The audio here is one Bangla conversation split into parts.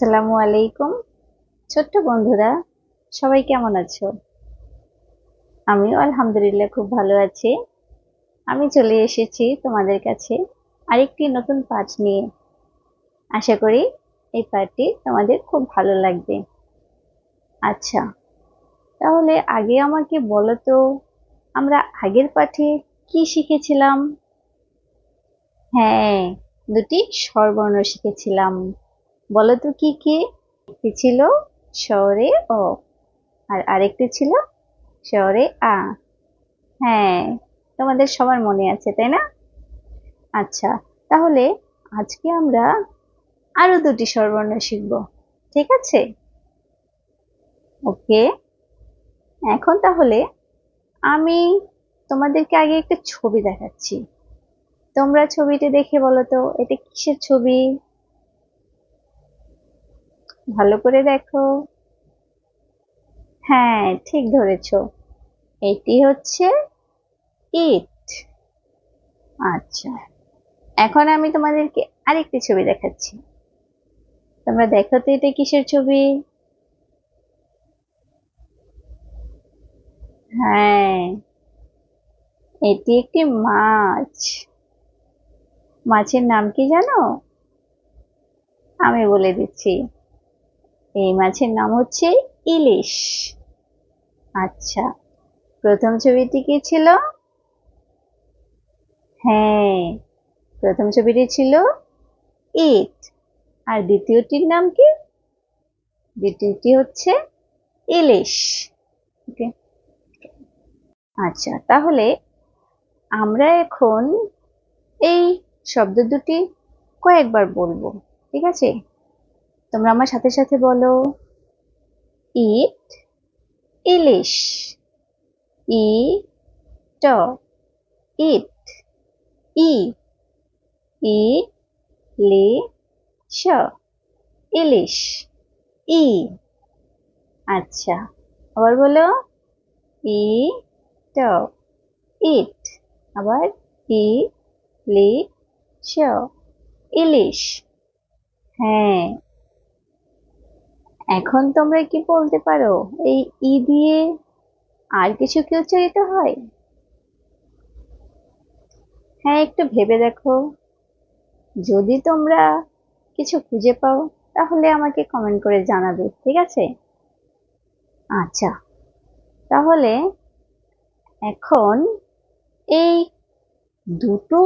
আসসালামু আলাইকুম। ছোট্ট বন্ধুরা, সবাই কেমন আছো? আমিও আলহামদুলিল্লাহ খুব ভালো আছি। আমি চলে এসেছি তোমাদের কাছে আরেকটি নতুন পাঠ নিয়ে। আশা করি এই পাঠটি তোমাদের খুব ভালো লাগবে। আচ্ছা, তাহলে আগে আমাকে বলো তো, আমরা আগের পাঠে কি শিখেছিলাম? হ্যাঁ, দুটি স্বরবর্ণ শিখেছিলাম। বলো তো কি কি? একটি ছিল স্বরে অ, আর আরেকটি ছিল স্বরে আ। হ্যাঁ, তোমাদের সবার মনে আছে তাই না? আচ্ছা, তাহলে আজকে আমরা আরো দুটি স্বরবর্ণ শিখব। ঠিক আছে? ওকে। এখন তাহলে আমি তোমাদেরকে আগে একটা ছবি দেখাচ্ছি। তোমরা ছবিটি দেখে বলো তো এটা কিসের ছবি? ভালো করে দেখো। হ্যাঁ, ঠিক ধরেছো। এটি হচ্ছে ইট। আচ্ছা, এখন আমি তোমাদেরকে আরেকটি ছবি দেখাচ্ছি। তোমরা দেখো তো এটা কিসের ছবি? হ্যাঁ, এটি একটি মাছ। মাছের নাম কি জানো? আমি বলে দিচ্ছি। এই মাছের নাম হচ্ছে ইলিশ। আচ্ছা, প্রথম ছবিটি কি ছিল? হ্যাঁ, প্রথম ছবিটি ছিল ইট। আর দ্বিতীয়টির নাম কি? দ্বিতীয়টি হচ্ছে ইলিশ। ওকে। আচ্ছা, তাহলে আমরা এখন এই শব্দ দুটি কয়েকবার বলবো। ঠিক আছে? তোমরা আমার সাথে সাথে বলো, ইট, ইলিশ। ই ট, ইট। ই, ই লি শ, ইলিশ। ই। আচ্ছা, আবার বলো, ই ট, ইট। আবার ই লি শ, ইলিশ। হ্যাঁ, এখন তোমরা কি বলতে পারো এই ই দিয়ে আর কিছু কি উচ্চারিত হয়? হ্যাঁ, একটু ভেবে দেখো। যদি তোমরা কিছু খুঁজে পাও তাহলে আমাকে কমেন্ট করে জানাবে। ঠিক আছে? আচ্ছা, তাহলে এখন এই দুটো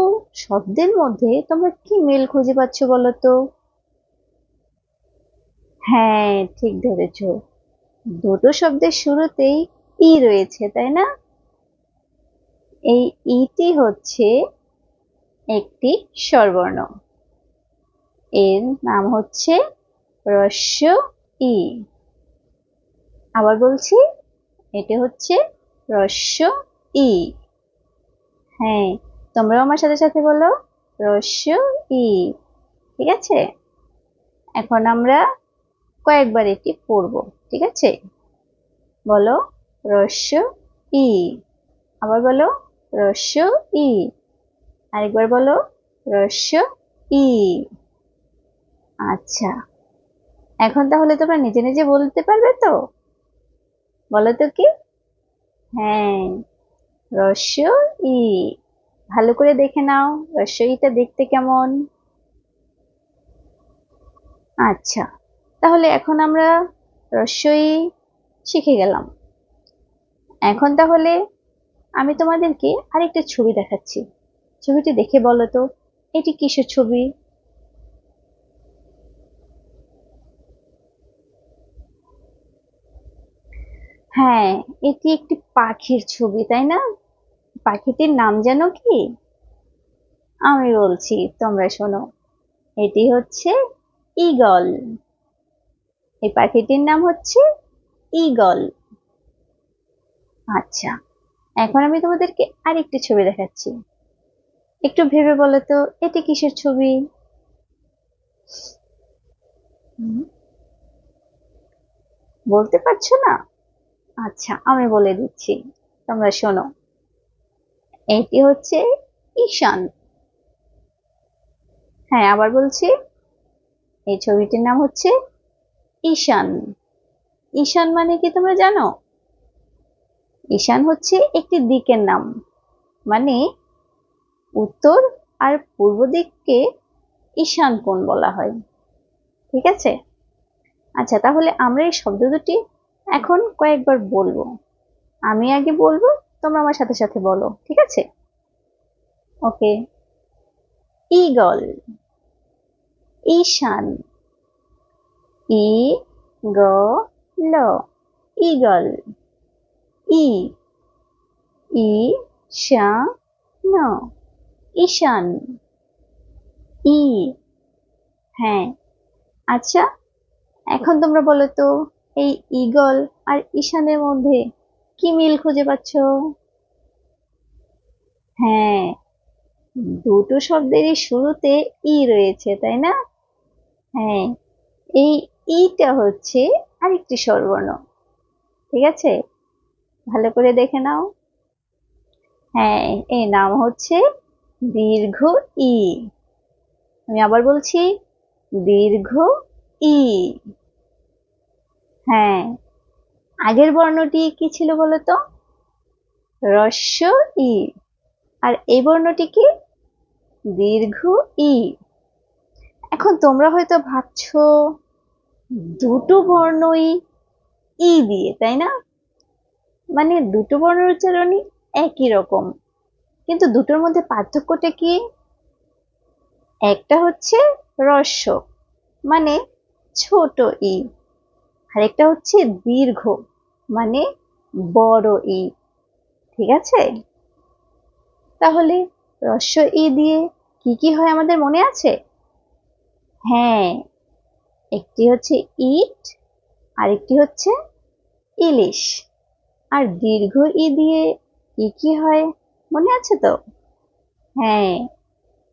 শব্দের মধ্যে তোমরা কি মিল খুঁজে পাচ্ছ বলো তো? হ্যাঁ, ঠিক ধরেছো। দুটো শব্দের শুরুতেই ই রয়েছে তাই না? এই ইটি হচ্ছে একটি স্বরবর্ণ। এর নাম হচ্ছে হ্রস্ব ই। আবার বলছি, এটা হচ্ছে হ্রস্ব ই। হ্যাঁ, তোমরাও আমার সাথে সাথে বলো, হ্রস্ব ই। ঠিক আছে? এখন আমরা কয়েকবার এটি পড়বো। ঠিক আছে? বলো, হ্রস্ব ই। আবার বলো, হ্রস্ব ই। আরেকবার বলো, হ্রস্ব ই। আচ্ছা, এখন তাহলে তোমরা নিজে নিজে বলতে পারবে তো? বলো তো কি? হ্যাঁ, হ্রস্ব ই। ভালো করে দেখে নাও হ্রস্ব ইটা দেখতে কেমন। আচ্ছা, তাহলে এখন আমরা হ্রস্ব ই শিখে গেলাম। এখন তাহলে আমি তোমাদেরকে আরেকটা ছবি দেখাচ্ছি। ছবিটি দেখে বলো তো এটি কিসের ছবি? হ্যাঁ, এটি একটি পাখির ছবি তাই না? পাখিটির নাম জানো কি? আমি বলছি, তোমরা শোনো। এটি হচ্ছে ঈগল। এই পাখিটির নাম হচ্ছে ঈগল। আচ্ছা, এখন আমি তোমাদেরকে আরেকটি ছবি দেখাচ্ছি। একটু ভেবে বলো তো এটি কিসের ছবি? হুম, বলতে পারছো না? আচ্ছা, আমি বলে দিচ্ছি, তোমরা শোনো। এটি হচ্ছে ঈশান। হ্যাঁ, আবার বলছি, এই ছবিটির নাম হচ্ছে ঈশান। ঈশান মানে কি তোমরা জানো? ঈশান হচ্ছে একটি দিকের নাম, মানে উত্তর আর পূর্ব দিককে ঈশান কোণ বলা হয়। ঠিক আছে? আচ্ছা, তাহলে আমরা এই শব্দ দুটি এখন কয়েকবার বলবো। আমি আগে বলবো, তোমরা আমার সাথে সাথে বলো। ঠিক আছে? ওকে। ঈগল, ঈশান, ই গ ল, ঈগল। ই ই শা ন, ঈশান। ই, হ্যাঁ। আচ্ছা, এখন তোমরা বলো তো, এই ঈগল আর ঈশানের মধ্যে কি মিল খুঁজে পাচ্ছ? হ্যাঁ, দুটো শব্দেরই শুরুতে ই রয়েছে, তাই না? হ্যাঁ, এই ইটা হচ্ছে আরেকটি স্বরবর্ণ। ঠিক আছে? ভালো করে দেখে নাও। হ্যাঁ, এর নাম হচ্ছে দীর্ঘ ই। আমি আবার বলছি, দীর্ঘ ই। হ্যাঁ, আগের বর্ণটি কি ছিল বলতো? হ্রস্ব ই। আর এই বর্ণটি কি? দীর্ঘ ই। এখন তোমরা হয়তো ভাবছো দুটো বর্ণই ই দিয়ে, তাই না? মানে দুটো বর্ণের উচ্চারণই একই রকম, কিন্তু দুটোর মধ্যে পার্থক্যটা কি? একটা হচ্ছে হ্রস্ব, মানে ছোট ই, আরেকটা হচ্ছে দীর্ঘ, মানে বড় ই। ঠিক আছে? তাহলে হ্রস্ব ই দিয়ে কি কি হয় আমাদের মনে আছে? হ্যাঁ, একটি হচ্ছে ইট, আরেকটি হচ্ছে ইলিশ। আর দীর্ঘ ই দিয়ে কি কি হয় মনে আছে তো? হ্যাঁ,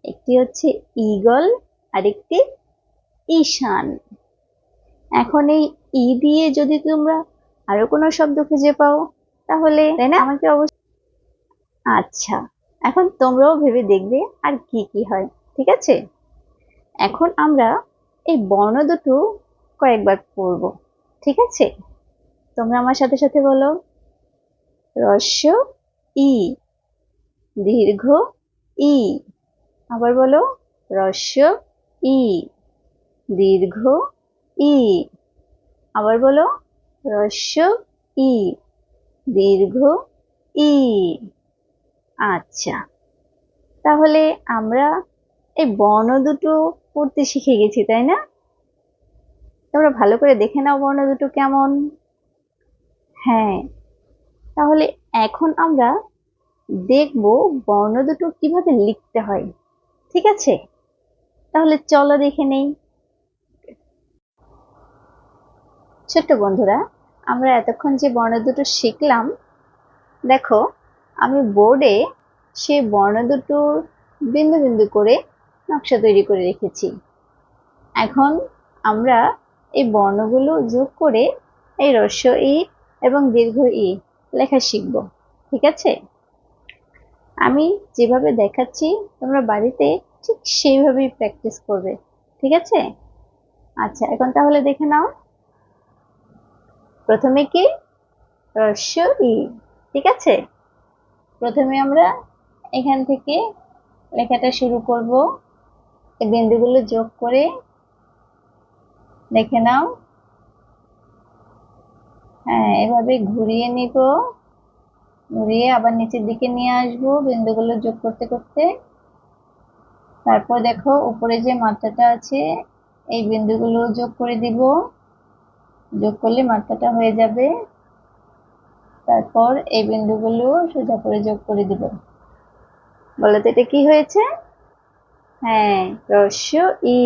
একটি হচ্ছে ঈগল, আরেকটি ঈশান। এখন এই ই দিয়ে যদি তোমরা আরো কোনো শব্দ খুঁজে পাও, তাহলে তাই না আমাকে অবশ্যই। আচ্ছা, এখন তোমরাও ভেবে দেখবে আর কি কি হয়। ঠিক আছে? এখন আমরা এই বর্ণ দুটো কয়েকবার পড়ব। ঠিক আছে? তোমরা আমার সাথে সাথে বলো, হ্রস্ব ই, দীর্ঘ ই। আবার বলো, হ্রস্ব ই, দীর্ঘ ই। আবার বলো, হ্রস্ব ই, দীর্ঘ ই। আচ্ছা, তাহলে আমরা এই বর্ণ দুটো পড়তে শিখে গেছি, তাই না? তোমরা ভালো করে দেখে নাও বর্ণ দুটো কেমন। হ্যাঁ, তাহলে এখন আমরা দেখব বর্ণ দুটো কিভাবে লিখতে হয়। ঠিক আছে? তাহলে চলো দেখে নেই। ছোট্ট বন্ধুরা, আমরা এতক্ষণ যে বর্ণ দুটো শিখলাম, দেখো আমি বোর্ডে সে বর্ণ দুটোর বিন্দু বিন্দু করে নকশা তৈরি করে রেখেছি। এখন আমরা এই বর্ণগুলো যোগ করে এই হ্রস্ব ই এবং দীর্ঘ ই লেখা শিখব। ঠিক আছে? আমি যেভাবে দেখাচ্ছি তোমরা বাড়িতে ঠিক সেইভাবেই প্র্যাকটিস করবে। ঠিক আছে? আচ্ছা, এখন তাহলে দেখে নাও। প্রথমে কি? হ্রস্ব ই। ঠিক আছে? প্রথমে আমরা এখান থেকে লেখাটা শুরু করব, এই বিন্দুগুলো যোগ করে। দেখে নাও। হ্যাঁ, এভাবে ঘুরিয়ে নিব, ঘুরিয়ে আবার নিচের দিকে নিয়ে আসবো বিন্দুগুলো যোগ করতে করতে। তারপর দেখো উপরে যে মাত্রাটা আছে এই বিন্দুগুলো যোগ করে দিব, যোগ করলে মাত্রাটা হয়ে যাবে। তারপর এই বিন্দুগুলো সোজা করে যোগ করে দিব। বলো তো এটা কি হয়েছে? হ্যাঁ, হ্রস্ব ই।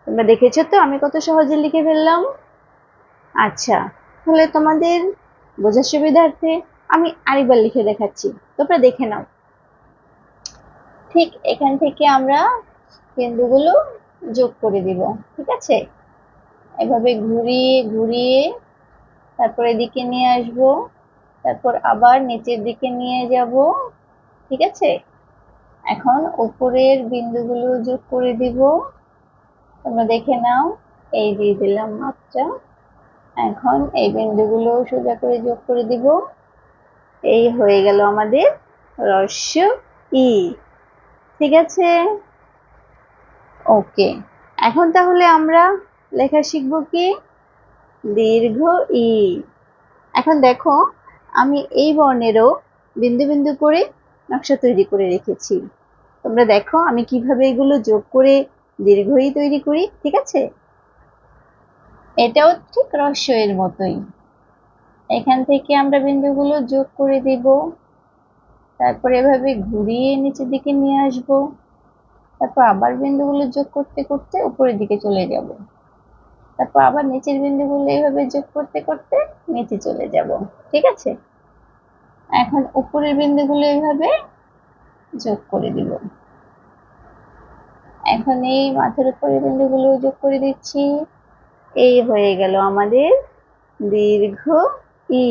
তোমরা দেখেছো তো আমি কত সহজে লিখে ফেললাম। আচ্ছা, তাহলে তোমাদের বোঝার সুবিধার্থে আমি আরেকবার লিখে দেখাচ্ছি, তোমরা দেখে নাও। ঠিক এখান থেকে আমরা বিন্দুগুলো যোগ করে দিব। ঠিক আছে? এভাবে ঘুরিয়ে ঘুরিয়ে তারপর এদিকে নিয়ে আসব, তারপর আবার নিচের দিকে নিয়ে যাব। ঠিক আছে? এখন উপরের বিন্দুগুলো যোগ করে দিব, তোমরা দেখে নাও। এই দিয়ে দিলাম মাত্রা। এখন এই বিন্দুগুলো সোজা করে যোগ করে দিব। এই হয়ে গেল আমাদের হ্রস্ব ই। ঠিক আছে, ওকে। এখন তাহলে আমরা লেখা শিখব কি? দীর্ঘ ই। এখন দেখো, আমি এই বর্ণেরও বিন্দু বিন্দু করে নকশা তৈরি করে রেখেছি। তোমরা দেখো আমি কিভাবে এগুলো যোগ করে দীর্ঘ ই তৈরি করি। ঠিক আছে, এটাও ঠিক হ্রস্ব এর মতোই। এখান থেকে আমরা বিন্দুগুলো যোগ করে দিব, তারপর এভাবে ঘুরিয়ে নিচের দিকে নিয়ে আসব, তারপর আবার বিন্দুগুলো যোগ করতে করতে উপরের দিকে চলে যাব, তারপর আবার নিচের বিন্দুগুলো এইভাবে যোগ করতে করতে নিচে চলে যাব। ঠিক আছে, এখন উপরের বিন্দুগুলো এইভাবে যোগ করে দিব। এখন এই মাথার উপরের বিন্দুগুলো যোগ করে দিচ্ছি। এই হয়ে গেল আমাদের দীর্ঘ ই।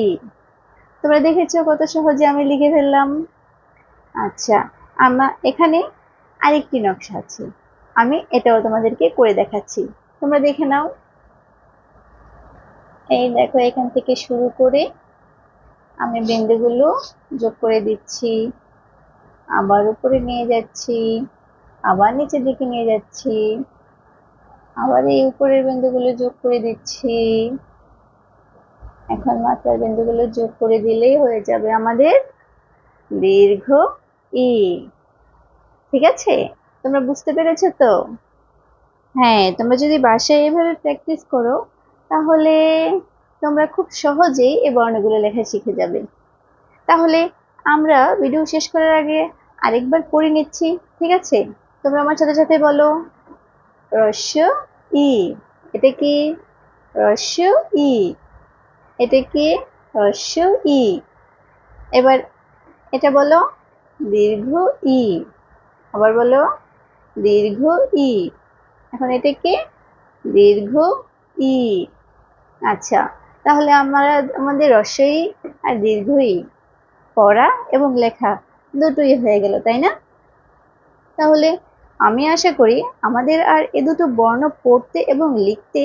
তোমরা দেখেছো কত সহজে আমি লিখে ফেললাম। আচ্ছা, আমার এখানে আরেকটি নকশা আছে, আমি এটাও তোমাদেরকে করে দেখাচ্ছি, তোমরা দেখে নাও। এই দেখো, এখান থেকে শুরু করে আমি বিন্দুগুলো যোগ করে দিচ্ছি, আবার উপরে নিয়ে যাচ্ছি, আবার নিচের দিকে নিয়ে যাচ্ছি, আবার এই উপরের বিন্দুগুলো যোগ করে দিচ্ছি। এখন মাথার বিন্দুগুলো যোগ করে দিলেই হয়ে যাবে আমাদের দীর্ঘ ই। ঠিক আছে, তোমরা বুঝতে পেরেছো তো? হ্যাঁ, তোমরা যদি বাসায় এভাবে প্র্যাকটিস করো তাহলে তোমরা খুব সহজেই এই বর্ণগুলো লেখা শিখে যাবে। তাহলে আমরা ভিডিও শেষ করার আগে আরেকবার পড়ে নিচ্ছি। ঠিক আছে, তোমরা আমার সাথে সাথে বলো, হ্রস্ব ই। এটা কি? হ্রস্ব ই। এটা কি? হ্রস্ব ই। এবার এটা বলো, দীর্ঘ ই। আবার বলো, দীর্ঘ ই। এখন এটা কি? দীর্ঘ ই। আচ্ছা, তাহলে আমাদের হ্রস্ব ই আর দীর্ঘ ই পড়া এবং লেখা দুটোই হয়ে গেল, তাই না? তাহলে আমি আশা করি আমাদের আর এ দুটো বর্ণ পড়তে এবং লিখতে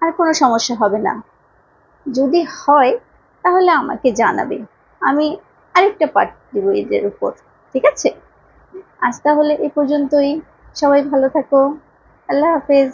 আর কোনো সমস্যা হবে না। যদি হয় তাহলে আমাকে জানাবে, আমি আরেকটা পার্ট দিব এদের উপর। ঠিক আছে, আজ তাহলে এ পর্যন্তই। সবাই ভালো থাকো। আল্লাহ হাফেজ।